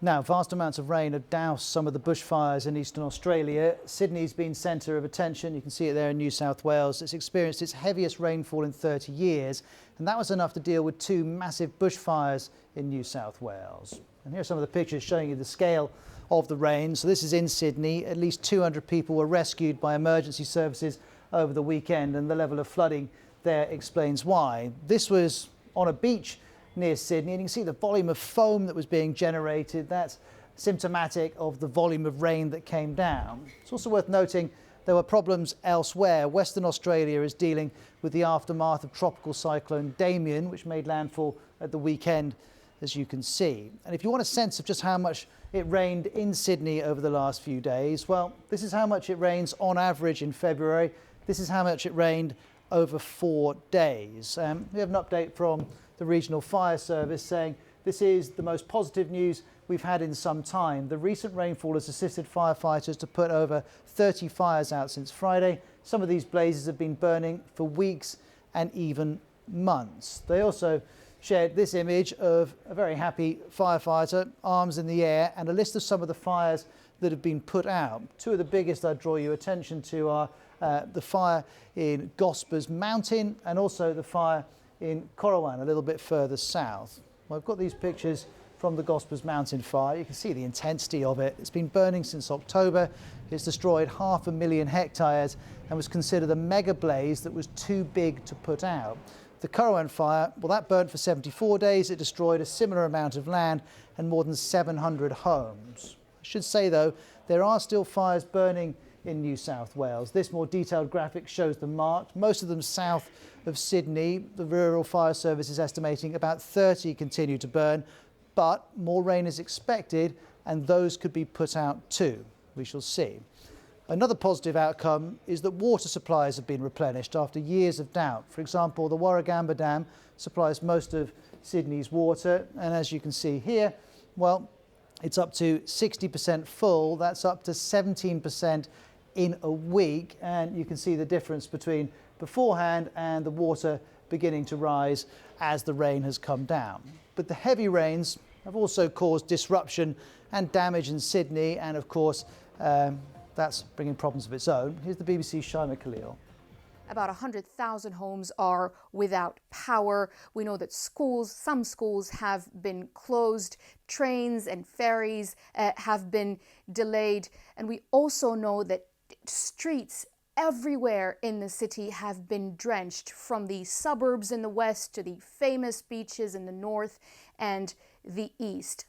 Now, vast amounts of rain have doused some of the bushfires in eastern Australia. Sydney's been centre of attention. You can see it there in New South Wales. It's experienced its heaviest rainfall in 30 years, and that was enough to deal with two massive bushfires in New South Wales. And here are some of the pictures showing you the scale of the rain. So this is in Sydney. At least 200 people were rescued by emergency services over the weekend, and the level of flooding there explains why. This was on a beach near Sydney, and you can see the volume of foam that was being generated. That's symptomatic of the volume of rain that came down. It's also worth noting there were problems elsewhere. Western Australia is dealing with the aftermath of tropical cyclone Damien, which made landfall at the weekend, as you can see. And if you want a sense of just how much it rained in Sydney over the last few days, well, this is how much it rains on average in February. This is how much it rained over 4 days. We have an update from the Regional Fire Service saying this is the most positive news we've had in some time. The recent rainfall has assisted firefighters to put over 30 fires out since Friday. Some of these blazes have been burning for weeks and even months. They also shared this image of a very happy firefighter, arms in the air, and a list of some of the fires that have been put out. Two of the biggest I'd draw your attention to are the fire in Gospers Mountain and also the fire in Corrowan, a little bit further south. Well, I've got these pictures from the Gospers Mountain fire. You can see the intensity of it. It's been burning since October. It's destroyed 500,000 hectares and was considered a mega blaze that was too big to put out. The Corrowan fire, well, that burnt for 74 days. It destroyed a similar amount of land and more than 700 homes. I should say, though, there are still fires burning in New South Wales. This more detailed graphic shows them marked, most of them south of Sydney. The Rural Fire Service is estimating about 30 continue to burn, but more rain is expected and those could be put out too. We shall see. Another positive outcome is that water supplies have been replenished after years of doubt. For example, the Warragamba Dam supplies most of Sydney's water, and as you can see here, well, it's up to 60% full. That's up to 17% in a week, and you can see the difference between beforehand and the water beginning to rise as the rain has come down. But the heavy rains have also caused disruption and damage in Sydney, and of course that's bringing problems of its own. Here's the BBC's Shaima Khalil. About 100,000 homes are without power. We know that some schools have been closed, trains and ferries have been delayed, and we also know that streets everywhere in the city have been drenched, from the suburbs in the west to the famous beaches in the north and the east.